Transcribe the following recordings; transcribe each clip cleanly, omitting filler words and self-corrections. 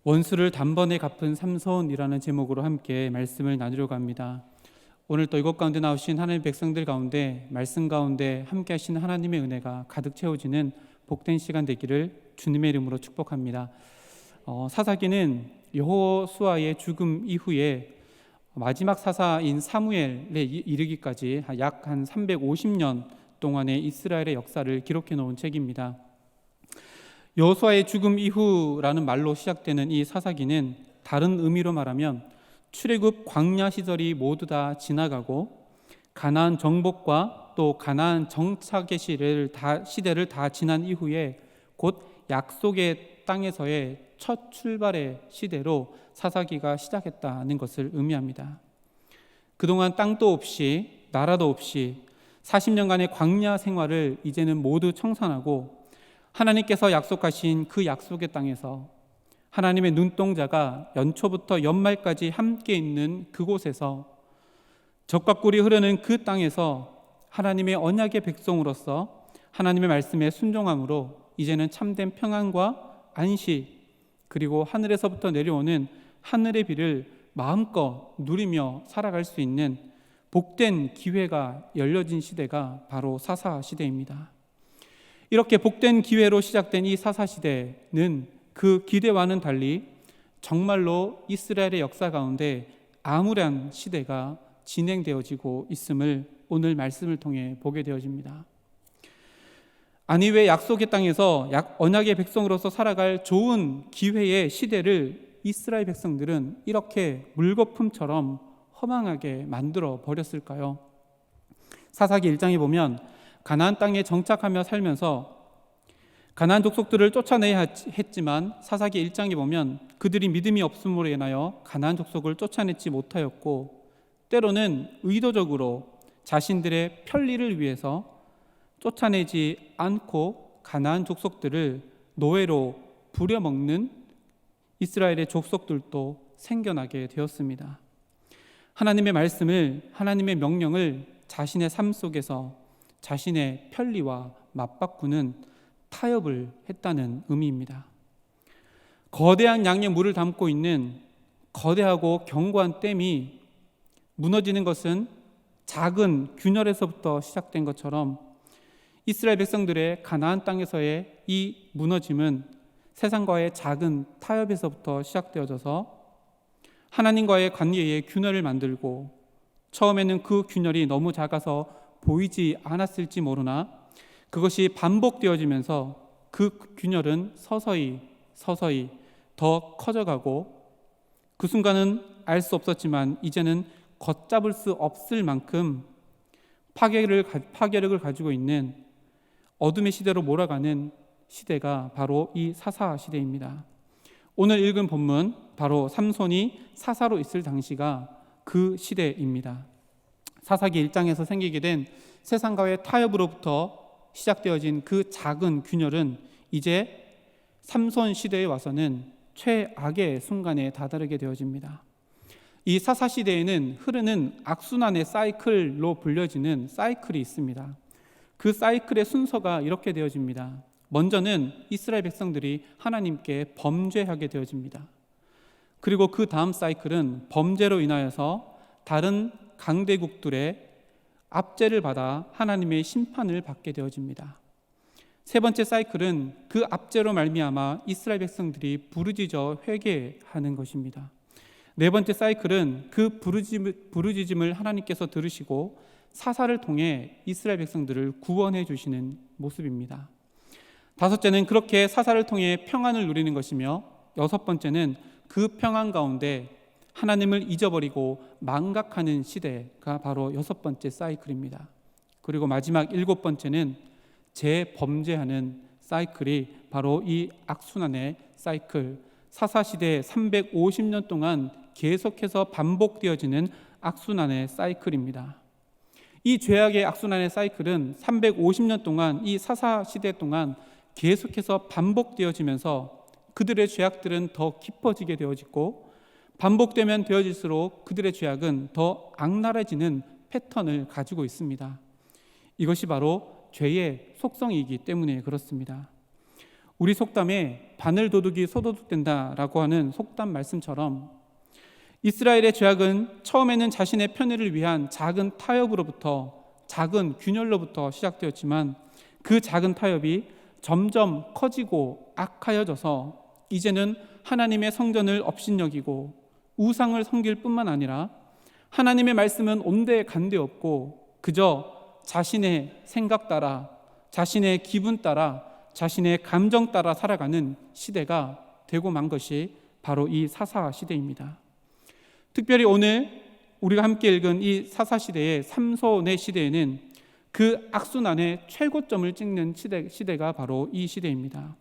원수를 단번에 갚은 삼손이라는 제목으로 함께 말씀을 나누려고 합니다. 오늘 또 이것 가운데 나오신 하나님의 백성들 가운데 말씀 가운데 함께 하시는 하나님의 은혜가 가득 채워지는 복된 시간 되기를 주님의 이름으로 축복합니다. 사사기는 여호수아의 죽음 이후에 마지막 사사인 사무엘에 이르기까지 약 한 350년 동안의 이스라엘의 역사를 기록해 놓은 책입니다. 여호수아의 죽음 이후라는 말로 시작되는 이 사사기는 다른 의미로 말하면 출애굽 광야 시절이 모두 다 지나가고 가나안 정복과 또 가나안 정착의 시대를 다 지난 이후에 곧 약속의 땅에서의 첫 출발의 시대로 사사기가 시작했다는 것을 의미합니다. 그동안 땅도 없이 나라도 없이 40년간의 광야 생활을 이제는 모두 청산하고 하나님께서 약속하신 그 약속의 땅에서 하나님의 눈동자가 연초부터 연말까지 함께 있는 그곳에서 젖과 꿀이 흐르는 그 땅에서 하나님의 언약의 백성으로서 하나님의 말씀에 순종함으로 이제는 참된 평안과 안식 그리고 하늘에서부터 내려오는 하늘의 비를 마음껏 누리며 살아갈 수 있는 복된 기회가 열려진 시대가 바로 사사 시대입니다. 이렇게 복된 기회로 시작된 이 사사 시대는 그 기대와는 달리 정말로 이스라엘의 역사 가운데 암울한 시대가 진행되어지고 있음을 오늘 말씀을 통해 보게 되어집니다. 아니 왜 약속의 땅에서 언약의 백성으로서 살아갈 좋은 기회의 시대를 이스라엘 백성들은 이렇게 물거품처럼 허망하게 만들어 버렸을까요? 사사기 1장에 보면 가나안 땅에 정착하며 살면서 가나안 족속들을 쫓아내야 했지만 사사기 1장에 보면 그들이 믿음이 없음으로 인하여 가나안 족속을 쫓아내지 못하였고 때로는 의도적으로 자신들의 편리를 위해서 쫓아내지 않고 가나안 족속들을 노예로 부려먹는 이스라엘의 족속들도 생겨나게 되었습니다. 하나님의 말씀을, 하나님의 명령을 자신의 삶 속에서 자신의 편리와 맞바꾸는 타협을 했다는 의미입니다. 거대한 양의 물을 담고 있는 거대하고 견고한 댐이 무너지는 것은 작은 균열에서부터 시작된 것처럼 이스라엘 백성들의 가나안 땅에서의 이 무너짐은 세상과의 작은 타협에서부터 시작되어져서 하나님과의 관계에 균열을 만들고 처음에는 그 균열이 너무 작아서 보이지 않았을지 모르나 그것이 반복되어지면서 그 균열은 서서히 더 커져가고 그 순간은 알 수 없었지만 이제는 걷잡을 수 없을 만큼 파괴력을 가지고 있는 어둠의 시대로 몰아가는 시대가 바로 이 사사 시대입니다. 오늘 읽은 본문 바로 삼손이 사사로 있을 당시가 그 시대입니다. 사사기 1장에서 생기게 된 세상과의 타협으로부터 시작되어진 그 작은 균열은 이제 삼손 시대에 와서는 최악의 순간에 다다르게 되어집니다. 이 사사 시대에는 흐르는 악순환의 사이클로 불려지는 사이클이 있습니다. 그 사이클의 순서가 이렇게 되어집니다. 먼저는 이스라엘 백성들이 하나님께 범죄하게 되어집니다. 그리고 그 다음 사이클은 범죄로 인하여서 다른 강대국들의 압제를 받아 하나님의 심판을 받게 되어집니다. 세 번째 사이클은 그 압제로 말미암아 이스라엘 백성들이 부르짖어 회개하는 것입니다. 네 번째 사이클은 그 부르짖음을 하나님께서 들으시고 사사를 통해 이스라엘 백성들을 구원해 주시는 모습입니다. 다섯째는 그렇게 사사를 통해 평안을 누리는 것이며 여섯 번째는 그 평안 가운데 하나님을 잊어버리고 망각하는 시대가 바로 여섯 번째 사이클입니다. 그리고 마지막 일곱 번째는 재범죄하는 사이클이 바로 이 악순환의 사이클, 사사시대 350년 동안 계속해서 반복되어지는 악순환의 사이클입니다. 이 죄악의 악순환의 사이클은 350년 동안 이 사사시대 동안 계속해서 반복되어지면서 그들의 죄악들은 더 깊어지게 되어지고 반복되면 되어질수록 그들의 죄악은 더 악랄해지는 패턴을 가지고 있습니다. 이것이 바로 죄의 속성이기 때문에 그렇습니다. 우리 속담에 바늘 도둑이 소도둑된다라고 하는 속담 말씀처럼 이스라엘의 죄악은 처음에는 자신의 편의를 위한 작은 타협으로부터, 작은 균열로부터 시작되었지만 그 작은 타협이 점점 커지고 악하여져서 이제는 하나님의 성전을 업신여기고 우상을 섬길 뿐만 아니라 하나님의 말씀은 온데간데 없고 그저 자신의 생각 따라, 자신의 기분 따라, 자신의 감정 따라 살아가는 시대가 되고 만 것이 바로 이 사사 시대입니다. 특별히 오늘 우리가 함께 읽은 이 사사 시대의 삼손의 시대에는 그 악순환의 최고점을 찍는 시대가 바로 이 시대입니다.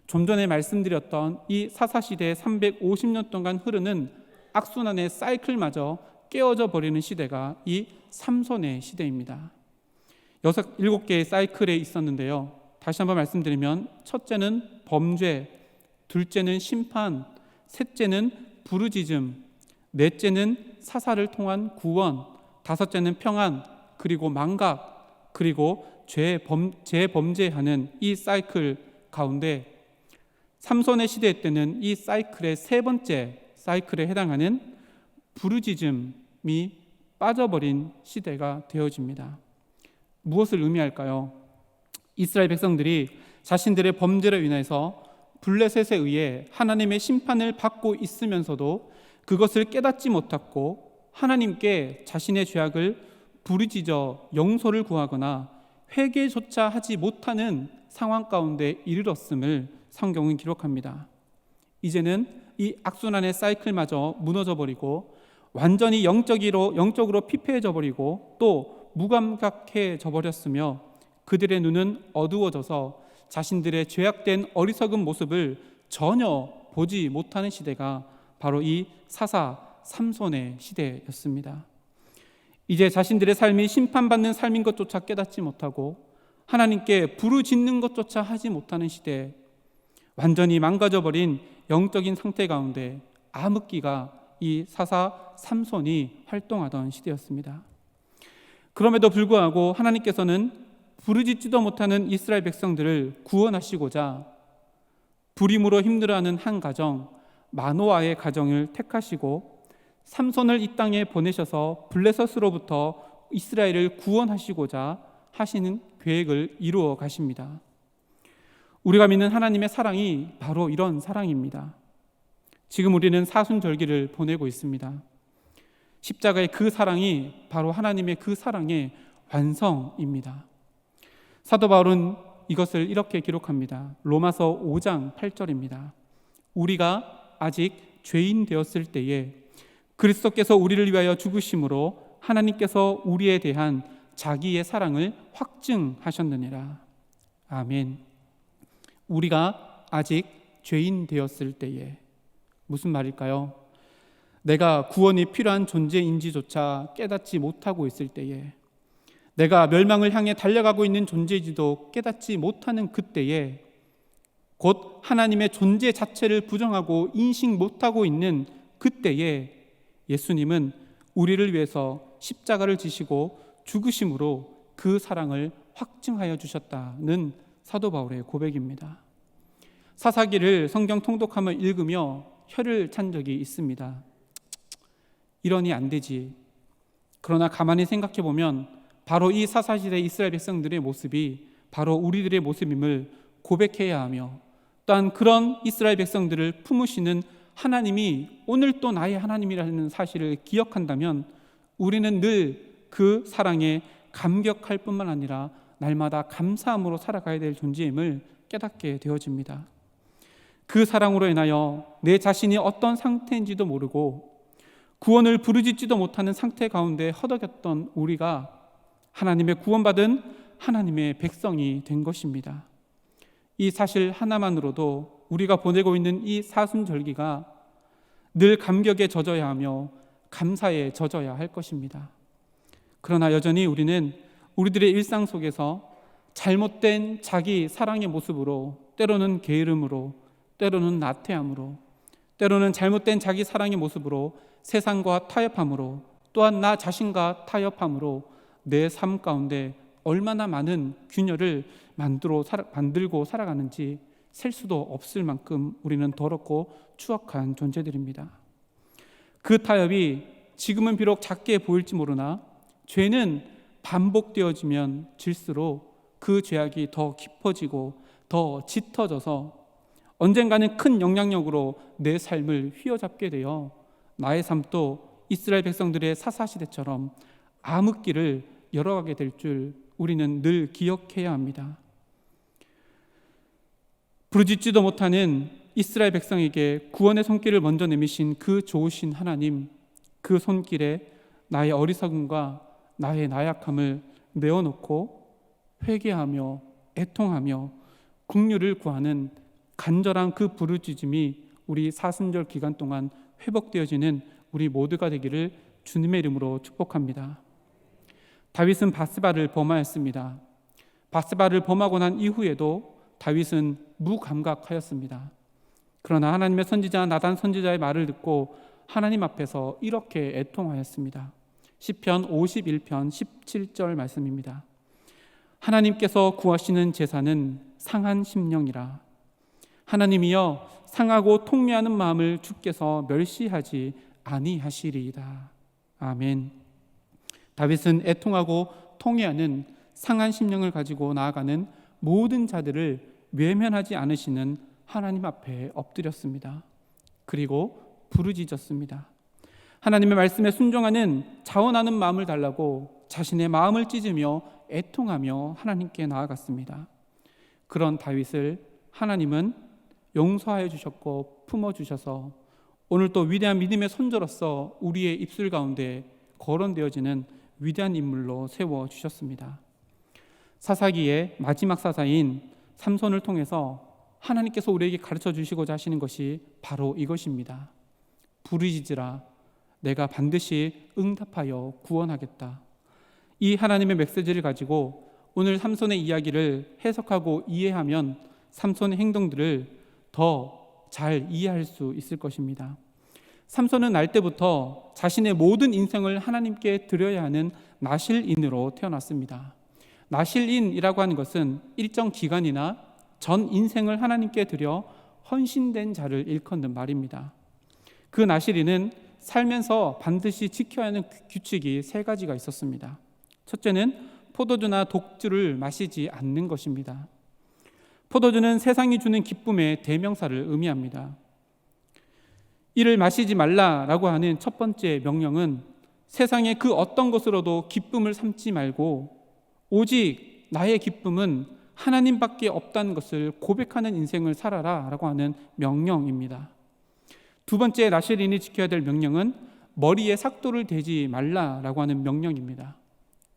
좀 전에 말씀드렸던 이 사사 시대의 350년 동안 흐르는 악순환의 사이클마저 깨어져 버리는 시대가 이 삼손의 시대입니다. 7개의 사이클에 있었는데요. 다시 한번 말씀드리면 첫째는 범죄, 둘째는 심판, 셋째는 부르짖음, 넷째는 사사를 통한 구원, 다섯째는 평안, 그리고 망각, 그리고 재범죄하는 이 사이클 가운데 삼손의 시대 때는 이 사이클의 세 번째 사이클에 해당하는 부르짖음이 빠져버린 시대가 되어집니다. 무엇을 의미할까요? 이스라엘 백성들이 자신들의 범죄로 인해서 블레셋에 의해 하나님의 심판을 받고 있으면서도 그것을 깨닫지 못했고 하나님께 자신의 죄악을 부르짖어 용서를 구하거나 회개조차 하지 못하는 상황 가운데 이르렀음을 성경은 기록합니다. 이제는 이 악순환의 사이클마저 무너져 버리고 완전히 영적으로 피폐해져 버리고 또 무감각해져 버렸으며 그들의 눈은 어두워져서 자신들의 죄악된 어리석은 모습을 전혀 보지 못하는 시대가 바로 이 사사 삼손의 시대였습니다. 이제 자신들의 삶이 심판받는 삶인 것조차 깨닫지 못하고 하나님께 부르짖는 것조차 하지 못하는 시대, 완전히 망가져버린 영적인 상태 가운데 암흑기가 이 사사 삼손이 활동하던 시대였습니다. 그럼에도 불구하고 하나님께서는 부르짖지도 못하는 이스라엘 백성들을 구원하시고자 불임으로 힘들어하는 한 가정, 마노아의 가정을 택하시고 삼손을 이 땅에 보내셔서 블레셋으로부터 이스라엘을 구원하시고자 하시는 계획을 이루어 가십니다. 우리가 믿는 하나님의 사랑이 바로 이런 사랑입니다. 지금 우리는 사순절기를 보내고 있습니다. 십자가의 그 사랑이 바로 하나님의 그 사랑의 완성입니다. 사도 바울은 이것을 이렇게 기록합니다. 로마서 5장 8절입니다. 우리가 아직 죄인 되었을 때에 그리스도께서 우리를 위하여 죽으심으로 하나님께서 우리에 대한 자기의 사랑을 확증하셨느니라. 아멘. 우리가 아직 죄인 되었을 때에 무슨 말일까요? 내가 구원이 필요한 존재인지조차 깨닫지 못하고 있을 때에, 내가 멸망을 향해 달려가고 있는 존재인지도 깨닫지 못하는 그때에, 곧 하나님의 존재 자체를 부정하고 인식 못하고 있는 그때에 예수님은 우리를 위해서 십자가를 지시고 죽으심으로 그 사랑을 확증하여 주셨다는 사도 바울의 고백입니다. 사사기를 성경 통독함을 읽으며 혀를 찬 적이 있습니다. 이러니 안 되지. 그러나 가만히 생각해 보면 바로 이 사사시대 이스라엘 백성들의 모습이 바로 우리들의 모습임을 고백해야 하며, 또한 그런 이스라엘 백성들을 품으시는 하나님이 오늘 또 나의 하나님이라는 사실을 기억한다면 우리는 늘 그 사랑에 감격할 뿐만 아니라 날마다 감사함으로 살아가야 될 존재임을 깨닫게 되어집니다. 그 사랑으로 인하여 내 자신이 어떤 상태인지도 모르고 구원을 부르짖지도 못하는 상태 가운데 허덕였던 우리가 하나님의 구원받은 하나님의 백성이 된 것입니다. 이 사실 하나만으로도 우리가 보내고 있는 이 사순절기가 늘 감격에 젖어야 하며 감사에 젖어야 할 것입니다. 그러나 여전히 우리는 우리들의 일상 속에서 잘못된 자기 사랑의 모습으로, 때로는 게으름으로, 때로는 나태함으로, 때로는 잘못된 자기 사랑의 모습으로 세상과 타협함으로, 또한 나 자신과 타협함으로 내 삶 가운데 얼마나 많은 균열을 만들고 살아가는지 셀 수도 없을 만큼 우리는 더럽고 추악한 존재들입니다. 그 타협이 지금은 비록 작게 보일지 모르나 죄는 반복되어지면 질수록 그 죄악이 더 깊어지고 더 짙어져서 언젠가는 큰 영향력으로 내 삶을 휘어잡게 되어 나의 삶도 이스라엘 백성들의 사사시대처럼 암흑기를 열어가게 될 줄 우리는 늘 기억해야 합니다. 부르짖지도 못하는 이스라엘 백성에게 구원의 손길을 먼저 내미신 그 좋으신 하나님, 그 손길에 나의 어리석음과 나의 나약함을 내어놓고 회개하며 애통하며 긍휼을 구하는 간절한 그 부르짖음이 우리 사순절 기간 동안 회복되어지는 우리 모두가 되기를 주님의 이름으로 축복합니다. 다윗은 밧세바를 범하였습니다. 밧세바를 범하고 난 이후에도 다윗은 무감각하였습니다. 그러나 하나님의 선지자 나단 선지자의 말을 듣고 하나님 앞에서 이렇게 애통하였습니다. 시편 51편 17절 말씀입니다. 하나님께서 구하시는 제사는 상한 심령이라. 하나님이여 상하고 통미하는 마음을 주께서 멸시하지 아니하시리이다. 아멘. 다윗은 애통하고 통회하는 상한 심령을 가지고 나아가는 모든 자들을 외면하지 않으시는 하나님 앞에 엎드렸습니다. 그리고 부르짖었습니다. 하나님의 말씀에 순종하는 자원하는 마음을 달라고 자신의 마음을 찢으며 애통하며 하나님께 나아갔습니다. 그런 다윗을 하나님은 용서하여 주셨고 품어주셔서 오늘 또 위대한 믿음의 손자로서 우리의 입술 가운데 거론되어지는 위대한 인물로 세워주셨습니다. 사사기의 마지막 사사인 삼손을 통해서 하나님께서 우리에게 가르쳐 주시고자 하시는 것이 바로 이것입니다. 부르짖으라, 내가 반드시 응답하여 구원하겠다. 이 하나님의 메시지를 가지고 오늘 삼손의 이야기를 해석하고 이해하면 삼손의 행동들을 더 잘 이해할 수 있을 것입니다. 삼손은 날 때부터 자신의 모든 인생을 하나님께 드려야 하는 나실인으로 태어났습니다. 나실인이라고 하는 것은 일정 기간이나 전 인생을 하나님께 드려 헌신된 자를 일컫는 말입니다. 그 나실인은 살면서 반드시 지켜야 하는 규칙이 3가지가 있었습니다. 첫째는 포도주나 독주를 마시지 않는 것입니다. 포도주는 세상이 주는 기쁨의 대명사를 의미합니다. 이를 마시지 말라라고 하는 첫 번째 명령은 세상의 그 어떤 것으로도 기쁨을 삼지 말고 오직 나의 기쁨은 하나님밖에 없다는 것을 고백하는 인생을 살아라라고 하는 명령입니다. 두 번째 나실인이 지켜야 될 명령은 머리에 삭도를 대지 말라라고 하는 명령입니다.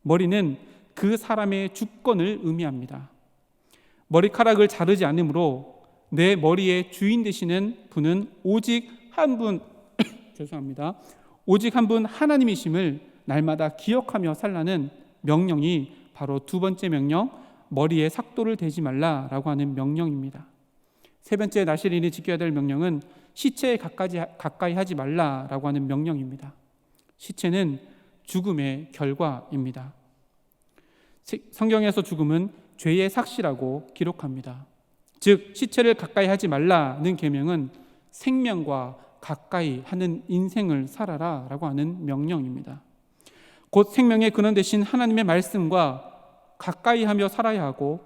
머리는 그 사람의 주권을 의미합니다. 머리카락을 자르지 않으므로 내 머리의 주인 되시는 분은 오직 한 분, 죄송합니다. 오직 한 분 하나님이심을 날마다 기억하며 살라는 명령이 바로 두 번째 명령, 머리에 삭도를 대지 말라라고 하는 명령입니다. 세 번째 나실인이 지켜야 될 명령은 시체에 가까이 하지 말라라고 하는 명령입니다. 시체는 죽음의 결과입니다. 성경에서 죽음은 죄의 삭시라고 기록합니다. 즉 시체를 가까이 하지 말라는 계명은 생명과 가까이 하는 인생을 살아라 라고 하는 명령입니다. 곧 생명의 근원 되신 하나님의 말씀과 가까이 하며 살아야 하고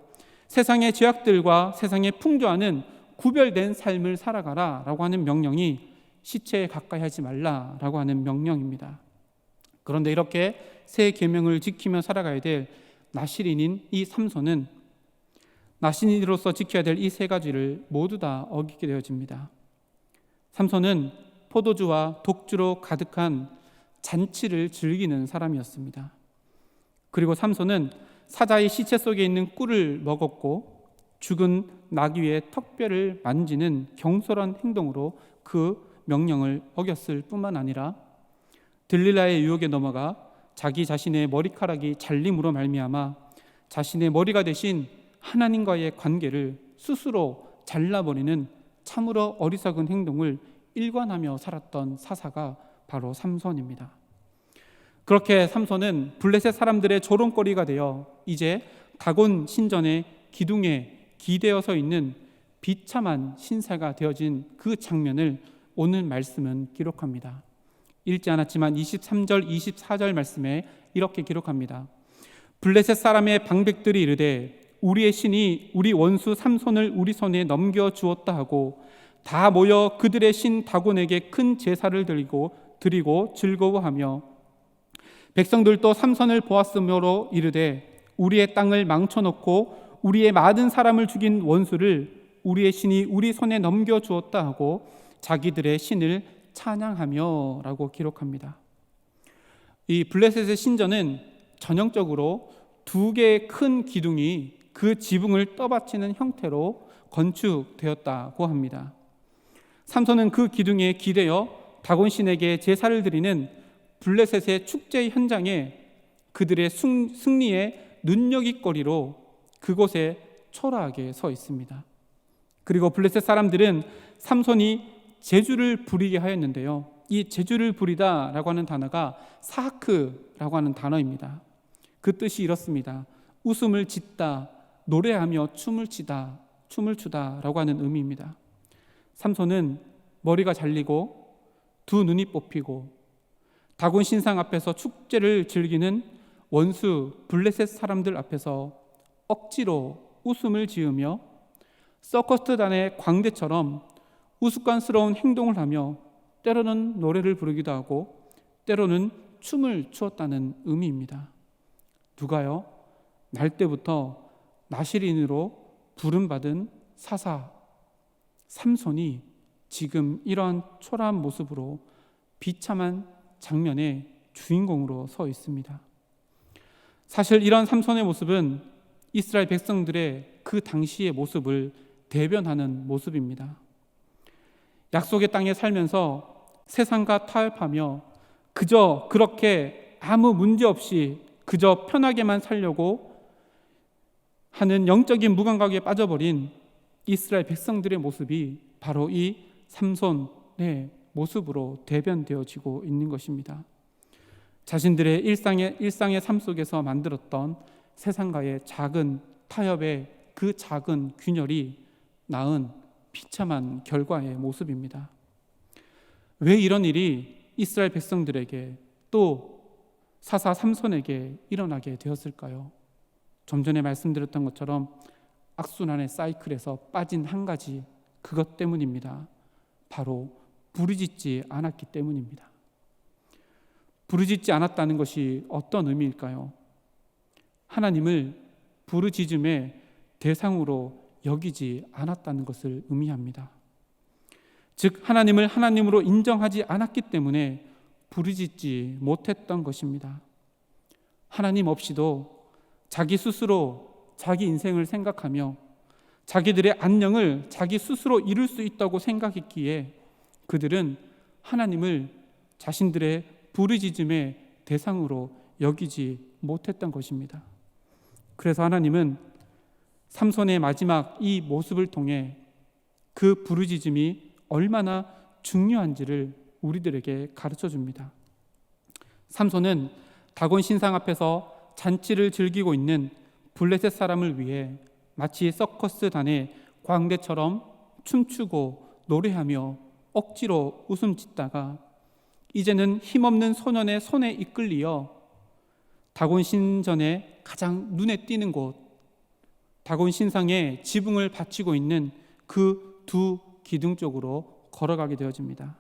세상의 죄악들과 세상의 풍조와는 구별된 삶을 살아가라 라고 하는 명령이 시체에 가까이 하지 말라 라고 하는 명령입니다. 그런데 이렇게 세 계명을 지키며 살아가야 될 나실인인 이 삼손은 나실인으로서 지켜야 될 이 3가지를 모두 다 어기게 되어집니다. 삼손은 포도주와 독주로 가득한 잔치를 즐기는 사람이었습니다. 그리고 삼손은 사자의 시체 속에 있는 꿀을 먹었고 죽은 나귀의 턱뼈를 만지는 경솔한 행동으로 그 명령을 어겼을 뿐만 아니라 들릴라의 유혹에 넘어가 자기 자신의 머리카락이 잘림으로 말미암아 자신의 머리가 되신 하나님과의 관계를 스스로 잘라버리는 참으로 어리석은 행동을 일관하며 살았던 사사가 바로 삼손입니다. 그렇게 삼손은 블레셋 사람들의 조롱거리가 되어 이제 다곤 신전의 기둥에 기대어 서 있는 비참한 신세가 되어진 그 장면을 오늘 말씀은 기록합니다. 읽지 않았지만 23절 24절 말씀에 이렇게 기록합니다. 블레셋 사람의 방백들이 이르되 우리의 신이 우리 원수 삼손을 우리 손에 넘겨주었다 하고 다 모여 그들의 신 다곤에게 큰 제사를 드리고 즐거워하며 백성들도 삼손을 보았으므로 이르되 우리의 땅을 망쳐놓고 우리의 많은 사람을 죽인 원수를 우리의 신이 우리 손에 넘겨주었다 하고 자기들의 신을 찬양하며 라고 기록합니다. 이 블레셋의 신전은 전형적으로 두 개의 큰 기둥이 그 지붕을 떠받치는 형태로 건축되었다고 합니다. 삼손은 그 기둥에 기대어 다곤 신에게 제사를 드리는 블레셋의 축제 현장에 그들의 승리의 눈여깃거리로 그곳에 초라하게 서 있습니다. 그리고 블레셋 사람들은 삼손이 제주를 부리게 하였는데요. 이 제주를 부리다라고 하는 단어가 사하크라고 하는 단어입니다. 그 뜻이 이렇습니다. 웃음을 짓다, 노래하며 춤을 추다라고 하는 의미입니다. 삼손은 머리가 잘리고 두 눈이 뽑히고 다곤 신상 앞에서 축제를 즐기는 원수 블레셋 사람들 앞에서 억지로 웃음을 지으며 서커스단의 광대처럼 우스꽝스러운 행동을 하며 때로는 노래를 부르기도 하고 때로는 춤을 추었다는 의미입니다. 누가요? 날 때부터 나실인으로 부름받은 사사 삼손이 지금 이러한 초라한 모습으로 비참한 장면의 주인공으로 서 있습니다. 사실 이런 삼손의 모습은 이스라엘 백성들의 그 당시의 모습을 대변하는 모습입니다. 약속의 땅에 살면서 세상과 타협하며 그저 그렇게 아무 문제 없이 그저 편하게만 살려고 하는 영적인 무감각에 빠져버린 이스라엘 백성들의 모습이 바로 이 삼손의 모습으로 대변되어지고 있는 것입니다. 자신들의 일상의 삶 속에서 만들었던 세상과의 작은 타협의 그 작은 균열이 낳은 비참한 결과의 모습입니다. 왜 이런 일이 이스라엘 백성들에게 또 사사 삼손에게 일어나게 되었을까요? 좀 전에 말씀드렸던 것처럼 악순환의 사이클에서 빠진 한 가지, 그것 때문입니다. 바로 부르짖지 않았기 때문입니다. 부르짖지 않았다는 것이 어떤 의미일까요? 하나님을 부르짖음의 대상으로 여기지 않았다는 것을 의미합니다. 즉 하나님을 하나님으로 인정하지 않았기 때문에 부르짖지 못했던 것입니다. 하나님 없이도 자기 스스로 자기 인생을 생각하며 자기들의 안녕을 자기 스스로 이룰 수 있다고 생각했기에 그들은 하나님을 자신들의 부르짖음의 대상으로 여기지 못했던 것입니다. 그래서 하나님은 삼손의 마지막 이 모습을 통해 그 부르짖음이 얼마나 중요한지를 우리들에게 가르쳐 줍니다. 삼손은 다곤 신상 앞에서 잔치를 즐기고 있는 블레셋 사람을 위해 마치 서커스단의 광대처럼 춤추고 노래하며 억지로 웃음 짓다가 이제는 힘없는 소년의 손에 이끌리어 다곤 신전의 가장 눈에 띄는 곳, 다곤 신상의 지붕을 바치고 있는 그 두 기둥 쪽으로 걸어가게 되어집니다.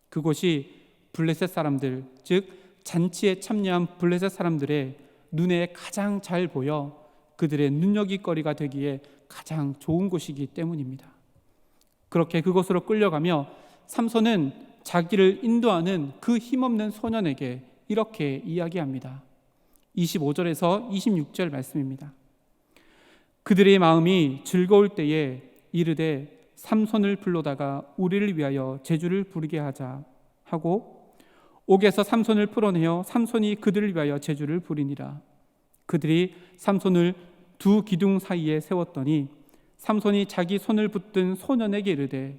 그곳이 블레셋 사람들, 즉 잔치에 참여한 블레셋 사람들의 눈에 가장 잘 보여 그들의 눈여깃거리가 되기에 가장 좋은 곳이기 때문입니다. 그렇게 그곳으로 끌려가며 삼손은 자기를 인도하는 그 힘없는 소년에게 이렇게 이야기합니다. 25절에서 26절 말씀입니다. 그들의 마음이 즐거울 때에 이르되 삼손을 불러다가 우리를 위하여 제주를 부르게 하자 하고 옥에서 삼손을 풀어내어 삼손이 그들을 위하여 제주를 부리니라. 그들이 삼손을 두 기둥 사이에 세웠더니 삼손이 자기 손을 붙든 소년에게 이르되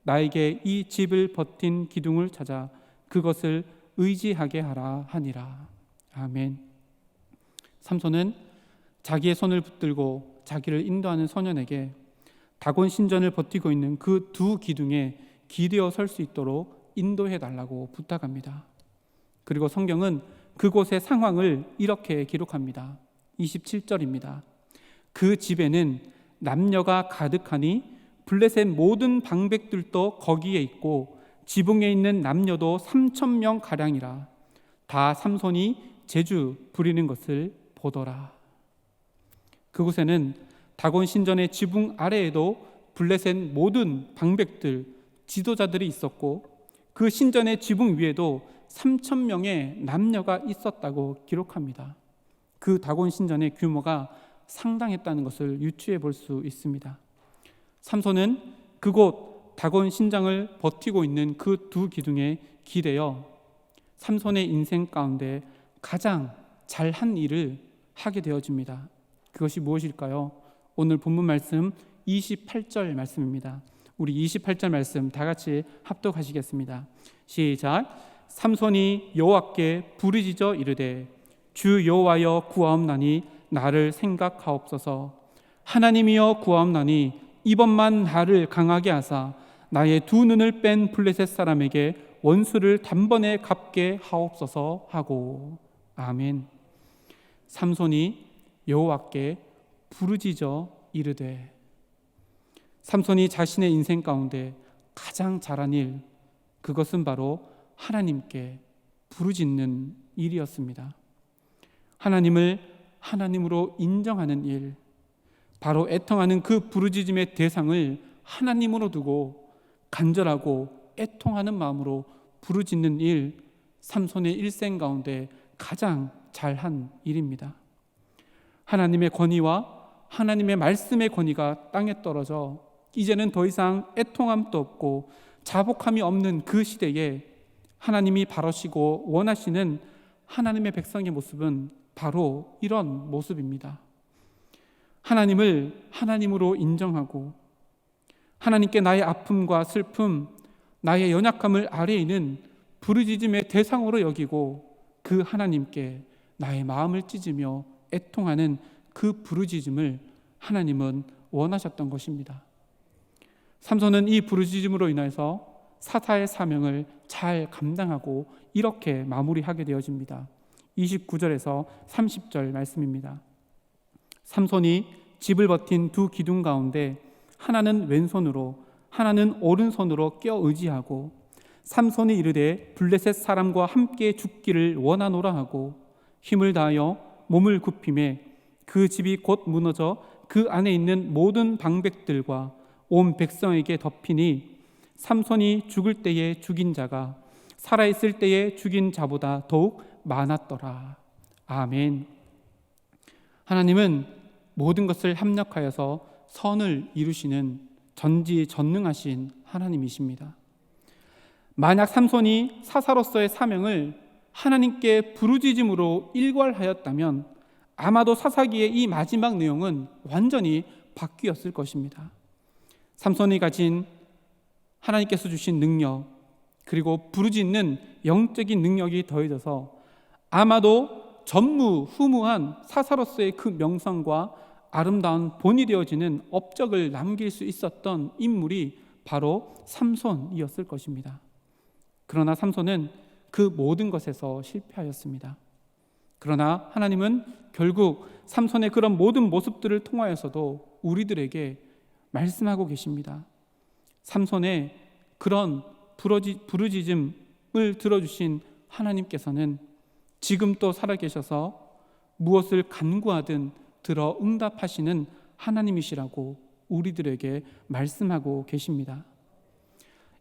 나에게 이 집을 버틴 기둥을 찾아 그것을 의지하게 하라 하니라. 아멘. 삼손은 자기의 손을 붙들고 자기를 인도하는 소년에게 다곤 신전을 버티고 있는 그 두 기둥에 기대어 설 수 있도록 인도해 달라고 부탁합니다. 그리고 성경은 그곳의 상황을 이렇게 기록합니다. 27절입니다. 그 집에는 남녀가 가득하니 블레셋 모든 방백들도 거기에 있고 지붕에 있는 남녀도 3,000명 가량이라. 다 삼손이 제주 부리는 것을 보더라. 그곳에는 다곤 신전의 지붕 아래에도 블레셋 모든 방백들, 지도자들이 있었고 그 신전의 지붕 위에도 3,000명의 남녀가 있었다고 기록합니다. 그 다곤 신전의 규모가 상당했다는 것을 유추해 볼 수 있습니다. 삼손은 그곳 다곤 신장을 버티고 있는 그 두 기둥에 기대어 삼손의 인생 가운데 가장 잘한 일을 하게 되어집니다. 그것이 무엇일까요? 오늘 본문 말씀 28절 말씀입니다. 우리 28절 말씀 다 같이 합독하시겠습니다. 시작. 삼손이 여호와께 부르짖어 이르되 주 여호와여 구하옵나니 나를 생각하옵소서. 하나님이여 구하옵나니 이번만 나를 강하게 하사 나의 두 눈을 뺀 블레셋 사람에게 원수를 단번에 갚게 하옵소서 하고. 아멘. 삼손이 여호와께 부르짖어 이르되, 삼손이 자신의 인생 가운데 가장 잘한 일, 그것은 바로 하나님께 부르짖는 일이었습니다. 하나님을 하나님으로 인정하는 일, 바로 애통하는 그 부르짖음의 대상을 하나님으로 두고 간절하고 애통하는 마음으로 부르짖는 일, 삼손의 일생 가운데 가장 잘한 일입니다. 하나님의 권위와 하나님의 말씀의 권위가 땅에 떨어져 이제는 더 이상 애통함도 없고 자복함이 없는 그 시대에 하나님이 바라시고 원하시는 하나님의 백성의 모습은 바로 이런 모습입니다. 하나님을 하나님으로 인정하고 하나님께 나의 아픔과 슬픔, 나의 연약함을 아뢰이는 부르짖음의 대상으로 여기고 그 하나님께 나의 마음을 찢으며 애통하는 그 부르짖음을 하나님은 원하셨던 것입니다. 삼손은 이 부르짖음으로 인해서 사사의 사명을 잘 감당하고 이렇게 마무리하게 되어집니다. 29절에서 30절 말씀입니다. 삼손이 집을 버틴 두 기둥 가운데 하나는 왼손으로 하나는 오른손으로 껴 의지하고 삼손이 이르되 블레셋 사람과 함께 죽기를 원하노라 하고 힘을 다하여 몸을 굽히매 그 집이 곧 무너져 그 안에 있는 모든 방백들과 온 백성에게 덮이니 삼손이 죽을 때에 죽인 자가 살아있을 때에 죽인 자보다 더욱 많았더라. 아멘. 하나님은 모든 것을 합력하여서 선을 이루시는 전지전능하신 하나님이십니다. 만약 삼손이 사사로서의 사명을 하나님께 부르짖음으로 일괄하였다면 아마도 사사기의 이 마지막 내용은 완전히 바뀌었을 것입니다. 삼손이 가진 하나님께서 주신 능력, 그리고 부르짖는 영적인 능력이 더해져서 아마도 전무후무한 사사로서의 그 명성과 아름다운 본이 되어지는 업적을 남길 수 있었던 인물이 바로 삼손이었을 것입니다. 그러나 삼손은 그 모든 것에서 실패하였습니다. 그러나 하나님은 결국 삼손의 그런 모든 모습들을 통하여서도 우리들에게 말씀하고 계십니다. 삼손의 그런 부르짖음을 들어주신 하나님께서는 지금 또 살아계셔서 무엇을 간구하든 들어 응답하시는 하나님이시라고 우리들에게 말씀하고 계십니다.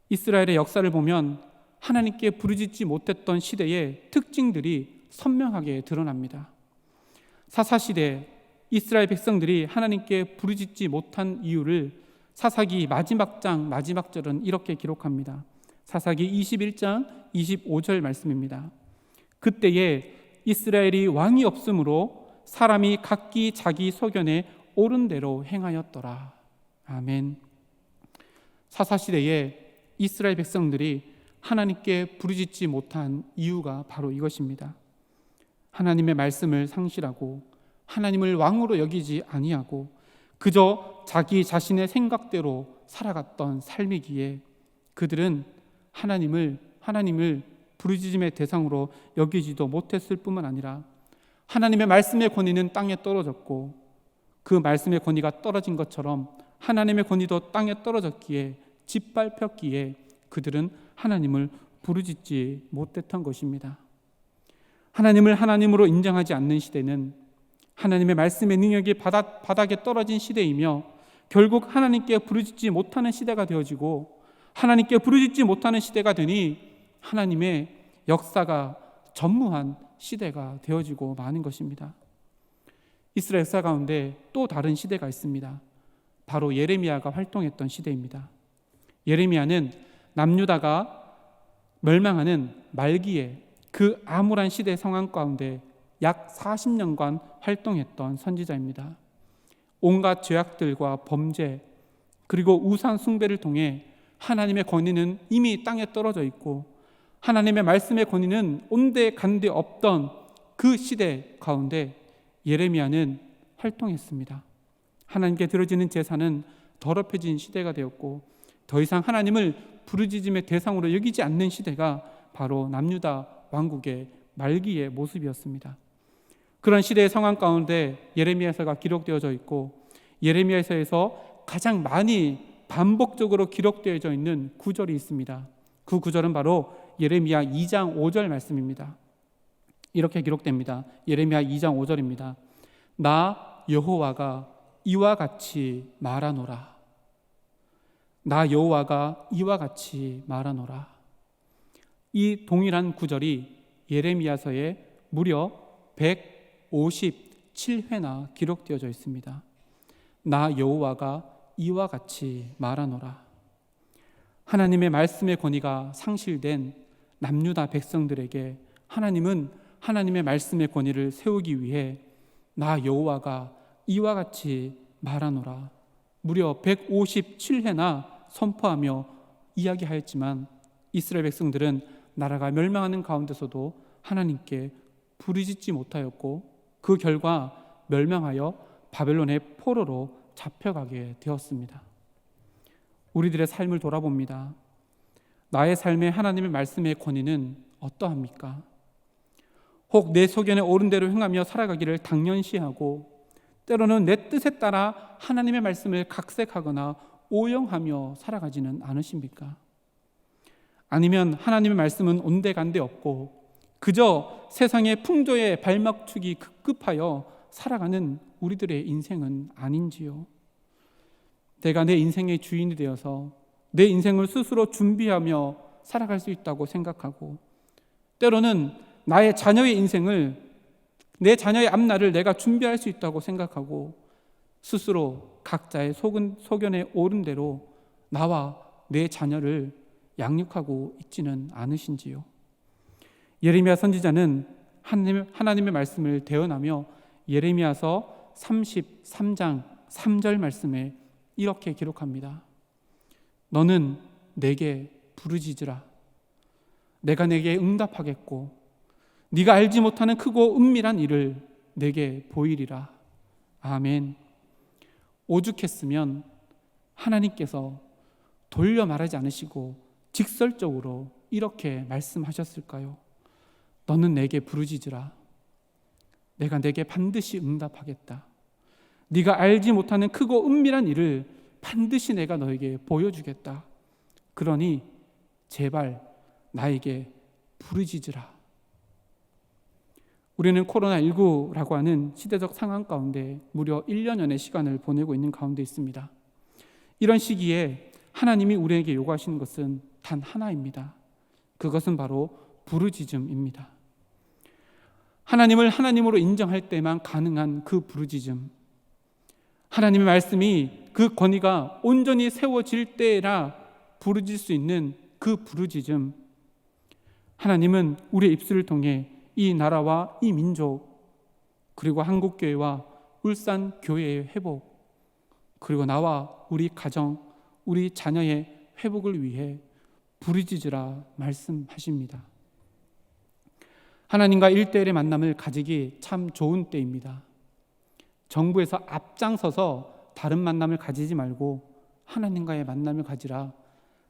이스라엘의 역사를 보면 하나님께 부르짖지 못했던 시대의 특징들이 선명하게 드러납니다. 사사시대 이스라엘 백성들이 하나님께 부르짖지 못한 이유를 사사기 마지막 장 마지막 절은 이렇게 기록합니다. 사사기 21장 25절 말씀입니다. 그때에 이스라엘이 왕이 없으므로 사람이 각기 자기 소견에 옳은 대로 행하였더라. 아멘. 사사시대에 이스라엘 백성들이 하나님께 부르짖지 못한 이유가 바로 이것입니다. 하나님의 말씀을 상실하고 하나님을 왕으로 여기지 아니하고 그저 자기 자신의 생각대로 살아갔던 삶이기에 그들은 하나님을 부르짖음의 대상으로 여기지도 못했을 뿐만 아니라 하나님의 말씀의 권위는 땅에 떨어졌고 그 말씀의 권위가 떨어진 것처럼 하나님의 권위도 땅에 떨어졌기에 짓밟혔기에 그들은 하나님을 부르짖지 못했던 것입니다. 하나님을 하나님으로 인정하지 않는 시대는 하나님의 말씀의 능력이 바닥에 떨어진 시대이며 결국 하나님께 부르짖지 못하는 시대가 되어지고 하나님께 부르짖지 못하는 시대가 되니 하나님의 역사가 전무한 시대가 되어지고 마는 것입니다. 이스라엘 역사 가운데 또 다른 시대가 있습니다. 바로 예레미야가 활동했던 시대입니다. 예레미야는 남유다가 멸망하는 말기에 그 암울한 시대 상황 가운데 약 40년간 활동했던 선지자입니다. 온갖 죄악들과 범죄 그리고 우상 숭배를 통해 하나님의 권위는 이미 땅에 떨어져 있고 하나님의 말씀의 권위는 온데간데 없던 그 시대 가운데 예레미야는 활동했습니다. 하나님께 드려지는 제사는 더럽혀진 시대가 되었고 더 이상 하나님을 부르짖음의 대상으로 여기지 않는 시대가 바로 남유다 왕국의 말기의 모습이었습니다. 그런 시대의 상황 가운데 예레미야서가 기록되어져 있고 예레미야서에서 가장 많이 반복적으로 기록되어져 있는 구절이 있습니다. 그 구절은 바로 예레미야 2장 5절 말씀입니다. 이렇게 기록됩니다. 예레미야 2장 5절입니다. 나 여호와가 이와 같이 말하노라. 나 여호와가 이와 같이 말하노라. 이 동일한 구절이 예레미야서에 무려 157회나 기록되어져 있습니다. 나 여호와가 이와 같이 말하노라. 하나님의 말씀의 권위가 상실된 남유다 백성들에게 하나님은 하나님의 말씀의 권위를 세우기 위해 나 여호와가 이와 같이 말하노라 무려 157회나 선포하며 이야기하였지만 이스라엘 백성들은 나라가 멸망하는 가운데서도 하나님께 부르짖지 못하였고 그 결과 멸망하여 바벨론의 포로로 잡혀가게 되었습니다. 우리들의 삶을 돌아봅니다. 나의 삶에 하나님의 말씀의 권위는 어떠합니까? 혹 내 소견에 옳은 대로 행하며 살아가기를 당연시하고 때로는 내 뜻에 따라 하나님의 말씀을 각색하거나 오용하며 살아가지는 않으십니까? 아니면 하나님의 말씀은 온데간데 없고 그저 세상의 풍조에 발맞추기 급급하여 살아가는 우리들의 인생은 아닌지요? 내가 내 인생의 주인이 되어서 내 인생을 스스로 준비하며 살아갈 수 있다고 생각하고 때로는 나의 자녀의 인생을 내 자녀의 앞날을 내가 준비할 수 있다고 생각하고 스스로 각자의 소견에 옳은 대로 나와 내 자녀를 양육하고 있지는 않으신지요? 예레미야 선지자는 하나님의 말씀을 대언하며 예레미야서 33장 3절 말씀에 이렇게 기록합니다. 너는 내게 부르짖으라. 내가 내게 응답하겠고 네가 알지 못하는 크고 은밀한 일을 내게 보이리라. 아멘. 오죽했으면 하나님께서 돌려 말하지 않으시고 직설적으로 이렇게 말씀하셨을까요? 너는 내게 부르짖으라. 내가 내게 반드시 응답하겠다. 네가 알지 못하는 크고 은밀한 일을 반드시 내가 너에게 보여주겠다. 그러니 제발 나에게 부르짖으라. 우리는 코로나19라고 하는 시대적 상황 가운데 무려 1년여의 시간을 보내고 있는 가운데 있습니다. 이런 시기에 하나님이 우리에게 요구하시는 것은 단 하나입니다. 그것은 바로 부르짖음입니다. 하나님을 하나님으로 인정할 때만 가능한 그 부르짖음, 하나님의 말씀이 그 권위가 온전히 세워질 때라 부르짖을 수 있는 그 부르짖음, 하나님은 우리의 입술을 통해 이 나라와 이 민족 그리고 한국교회와 울산교회의 회복 그리고 나와 우리 가정, 우리 자녀의 회복을 위해 부르짖으라 말씀하십니다. 하나님과 1:1의 만남을 가지기 참 좋은 때입니다. 정부에서 앞장서서 다른 만남을 가지지 말고 하나님과의 만남을 가지라.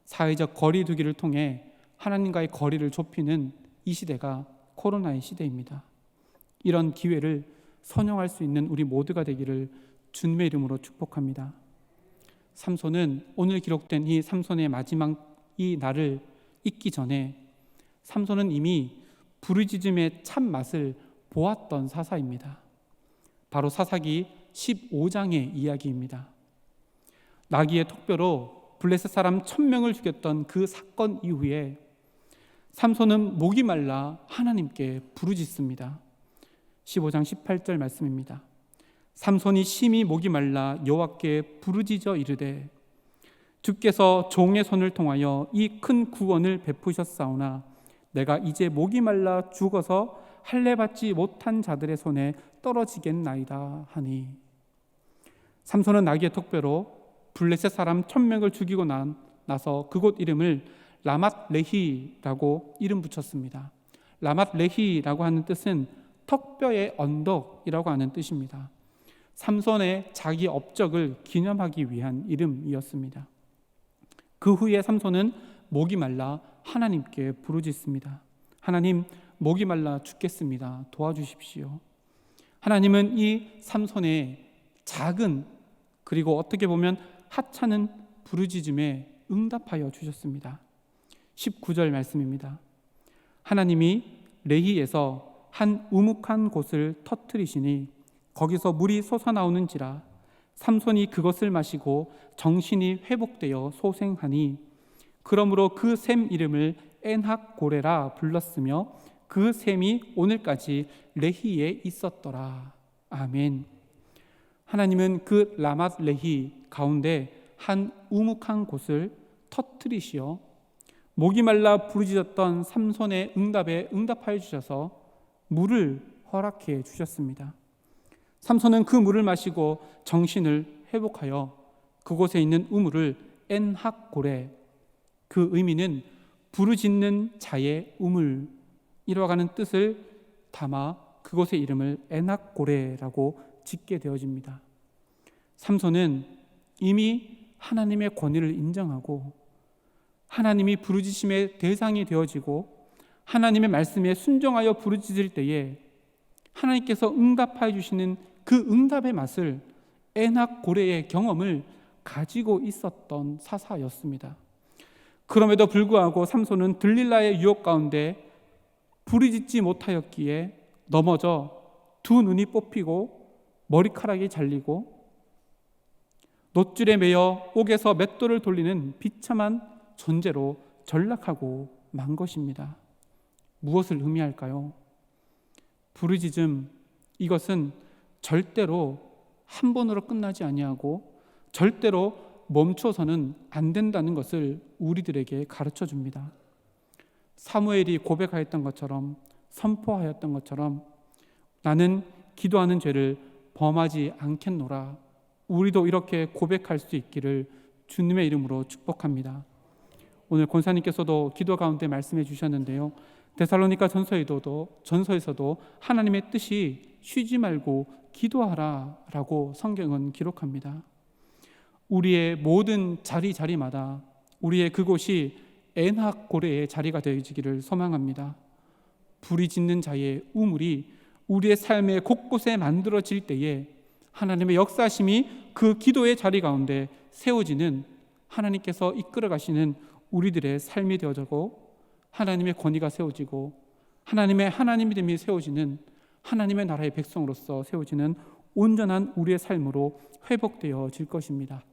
사회적 거리 두기를 통해 하나님과의 거리를 좁히는 이 시대가 코로나의 시대입니다. 이런 기회를 선용할 수 있는 우리 모두가 되기를 주님의 이름으로 축복합니다. 삼손은 오늘 기록된 이 삼손의 마지막 이 날을 잊기 전에 삼손은 이미 부르짖음의 참맛을 보았던 사사입니다. 바로 사사기 15장의 이야기입니다. 나귀의 톡뼈로 블레셋 사람 1000명을 죽였던 그 사건 이후에 삼손은 목이 말라 하나님께 부르짖습니다. 15장 18절 말씀입니다. 삼손이 심히 목이 말라 여호와께 부르짖어 이르되 주께서 종의 손을 통하여 이 큰 구원을 베푸셨사오나 내가 이제 목이 말라 죽어서 할례 받지 못한 자들의 손에 떨어지겠나이다 하니, 삼손은 나귀의 톡뼈로 블레셋 사람 1000명을 죽이고 나서 그곳 이름을 라맛 레히라고 이름 붙였습니다. 라맛 레히라고 하는 뜻은 턱뼈의 언덕이라고 하는 뜻입니다. 삼손의 자기 업적을 기념하기 위한 이름이었습니다. 그 후에 삼손은 목이 말라 하나님께 부르짖습니다. 하나님, 목이 말라 죽겠습니다. 도와주십시오. 하나님은 이 삼손의 작은, 그리고 어떻게 보면 하찮은 부르짖음에 응답하여 주셨습니다. 19절 말씀입니다. 하나님이 레히에서 한 우묵한 곳을 터뜨리시니 거기서 물이 솟아나오는지라 삼손이 그것을 마시고 정신이 회복되어 소생하니 그러므로 그 샘 이름을 엔학고레라 불렀으며 그 샘이 오늘까지 레히에 있었더라. 아멘. 하나님은 그 라맛 레히 가운데 한 우묵한 곳을 터뜨리시어 목이 말라 부르짖었던 삼손의 응답에 응답하여 주셔서 물을 허락해 주셨습니다. 삼손은 그 물을 마시고 정신을 회복하여 그곳에 있는 우물을 엔학고레, 그 의미는 부르짖는 자의 우물이라고 하는 뜻을 담아 그곳의 이름을 엔학고레라고 짓게 되어집니다. 삼손은 이미 하나님의 권위를 인정하고 하나님이 부르짖음의 대상이 되어지고 하나님의 말씀에 순종하여 부르짖을 때에 하나님께서 응답하여 주시는 그 응답의 맛을, 엔학고레의 경험을 가지고 있었던 사사였습니다. 그럼에도 불구하고 삼손은 들릴라의 유혹 가운데 부르짖지 못하였기에 넘어져 두 눈이 뽑히고 머리카락이 잘리고 놋줄에 매여 옥에서 맷돌을 돌리는 비참한 존재로 전락하고 만 것입니다. 무엇을 의미할까요? 부르짖음, 이것은 절대로 한 번으로 끝나지 아니하고 절대로 멈춰서는 안 된다는 것을 우리들에게 가르쳐 줍니다. 사무엘이 고백하였던 것처럼, 선포하였던 것처럼 나는 기도하는 죄를 범하지 않겠노라. 우리도 이렇게 고백할 수 있기를 주님의 이름으로 축복합니다. 오늘 권사님께서도 기도 가운데 말씀해 주셨는데요, 데살로니가 전서에서도 하나님의 뜻이 쉬지 말고 기도하라 라고 성경은 기록합니다. 우리의 모든 자리마다 우리의 그곳이 엔학고레의 자리가 되어지기를 소망합니다. 부르짖는 자의 우물이 우리의 삶의 곳곳에 만들어질 때에 하나님의 역사심이 그 기도의 자리 가운데 세워지는, 하나님께서 이끌어 가시는 우리들의 삶이 되어지고 하나님의 권위가 세워지고 하나님의 하나님됨이 세워지는, 하나님의 나라의 백성으로서 세워지는 온전한 우리의 삶으로 회복되어질 것입니다.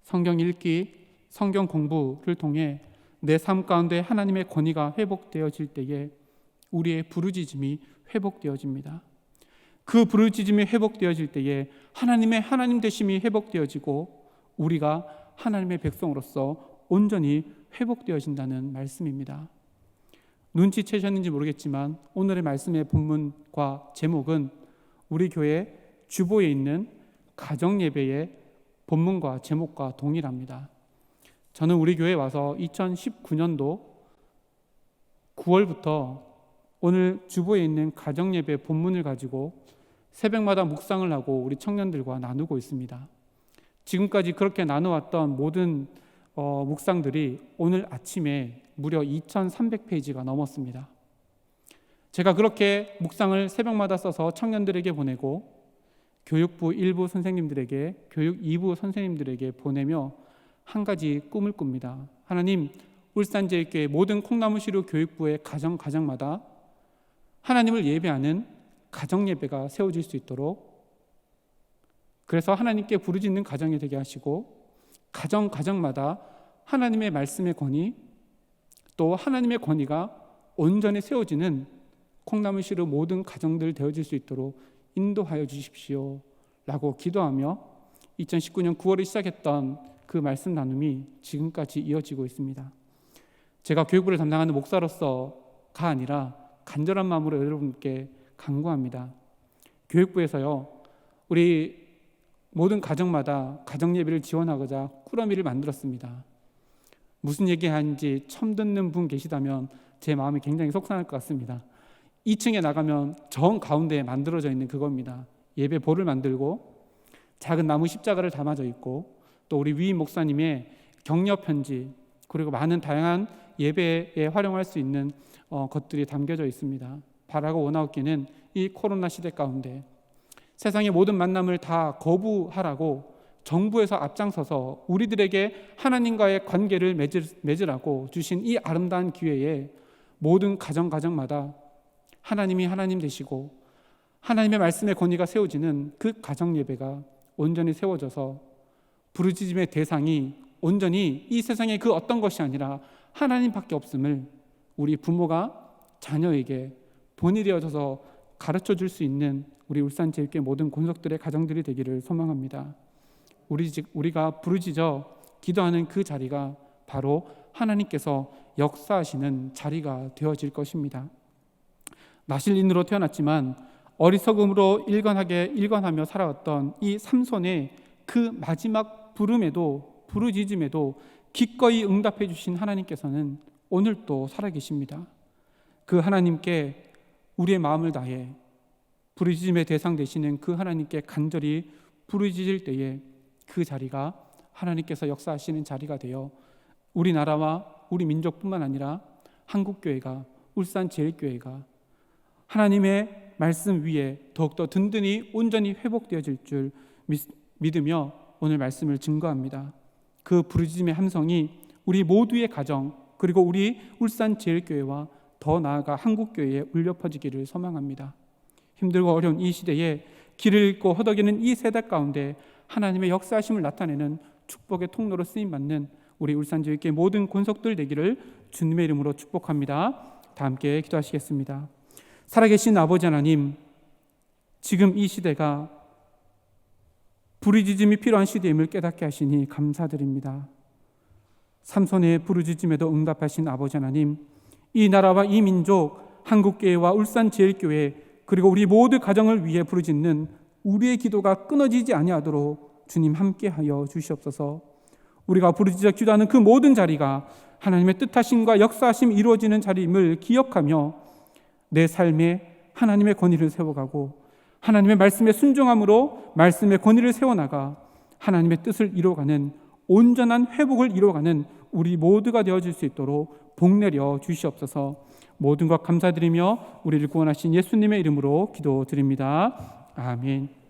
성경 읽기, 성경 공부를 통해 내 삶 가운데 하나님의 권위가 회복되어질 때에 우리의 부르짖음이 회복되어집니다. 그 부르짖음이 회복되어질 때에 하나님의 하나님 되심이 회복되어지고 우리가 하나님의 백성으로서 온전히 회복되어진다는 말씀입니다. 눈치채셨는지 모르겠지만 오늘의 말씀의 본문과 제목은 우리 교회 주보에 있는 가정예배의 본문과 제목과 동일합니다. 저는 우리 교회에 와서 2019년도 9월부터 오늘 주보에 있는 가정예배 본문을 가지고 새벽마다 묵상을 하고 우리 청년들과 나누고 있습니다. 지금까지 그렇게 나누었던 모든 묵상들이 오늘 아침에 무려 2300페이지가 넘었습니다. 제가 그렇게 묵상을 새벽마다 써서 청년들에게 보내고 교육부 1부 선생님들에게, 교육 2부 선생님들에게 보내며 한 가지 꿈을 꿉니다. 하나님, 울산제일교회 모든 콩나무시루 교육부의 가정마다 하나님을 예배하는 가정예배가 세워질 수 있도록, 그래서 하나님께 부르짖는 가정이 되게 하시고, 가정마다 하나님의 말씀의 권위, 또 하나님의 권위가 온전히 세워지는 콩나무시루 모든 가정들 되어질 수 있도록 인도하여 주십시오 라고 기도하며 2019년 9월에 시작했던 그 말씀 나눔이 지금까지 이어지고 있습니다. 제가 교육부를 담당하는 목사로서가 아니라 간절한 마음으로 여러분께 간구합니다. 교육부에서요, 우리 모든 가정마다 가정예배를 지원하고자 꾸러미를 만들었습니다. 무슨 얘기하는지 처음 듣는 분 계시다면 제 마음이 굉장히 속상할 것 같습니다. 2층에 나가면 정 가운데에 만들어져 있는 그겁니다. 예배볼을 만들고 작은 나무 십자가를 담아져 있고, 또 우리 위임 목사님의 격려 편지, 그리고 많은 다양한 예배에 활용할 수 있는 것들이 담겨져 있습니다. 바라고 원하옵기는 이 코로나 시대 가운데 세상의 모든 만남을 다 거부하라고 정부에서 앞장서서 우리들에게 하나님과의 관계를 맺으라고 주신 이 아름다운 기회에 모든 가정마다 하나님이 하나님 되시고 하나님의 말씀의 권위가 세워지는 그 가정 예배가 온전히 세워져서 부르짖음의 대상이 온전히 이 세상의 그 어떤 것이 아니라 하나님밖에 없음을 우리 부모가 자녀에게 본이 되어져서 가르쳐 줄 수 있는 우리 울산제일교회 모든 권속들의 가정들이 되기를 소망합니다. 우리가 부르짖어 기도하는 그 자리가 바로 하나님께서 역사하시는 자리가 되어질 것입니다. 나실인으로 태어났지만 어리석음으로 일관하며 살아왔던 이 삼손의 그 마지막 부르짖음에도 기꺼이 응답해 주신 하나님께서는 오늘 또 살아계십니다. 그 하나님께 우리의 마음을 다해 부르짖음의 대상 되시는 그 하나님께 간절히 부르짖을 때에 그 자리가 하나님께서 역사하시는 자리가 되어 우리나라와 우리 민족뿐만 아니라 한국교회가, 울산제일교회가 하나님의 말씀 위에 더욱더 든든히 온전히 회복되어질 줄 믿으며 오늘 말씀을 증거합니다. 그 부르짖음의 함성이 우리 모두의 가정, 그리고 우리 울산제일교회와 더 나아가 한국교회에 울려 퍼지기를 소망합니다. 힘들고 어려운 이 시대에 길을 잃고 허덕이는 이 세대 가운데 하나님의 역사하심을 나타내는 축복의 통로로 쓰임받는 우리 울산제일교회 모든 권속들 되기를 주님의 이름으로 축복합니다. 다 함께 기도하시겠습니다. 살아계신 아버지 하나님, 지금 이 시대가 부르짖음이 필요한 시대임을 깨닫게 하시니 감사드립니다. 삼손의 부르짖음에도 응답하신 아버지 하나님, 이 나라와 이 민족, 한국교회와 울산제일교회, 그리고 우리 모두 가정을 위해 부르짖는 우리의 기도가 끊어지지 아니하도록 주님 함께하여 주시옵소서. 우리가 부르짖어 기도하는 그 모든 자리가 하나님의 뜻하심과 역사하심이 이루어지는 자리임을 기억하며 내 삶에 하나님의 권위를 세워가고 하나님의 말씀에 순종함으로 말씀의 권위를 세워나가 하나님의 뜻을 이루어가는 온전한 회복을 이루어가는 우리 모두가 되어질 수 있도록 복내려 주시옵소서. 모든 것 감사드리며 우리를 구원하신 예수님의 이름으로 기도드립니다. 아멘.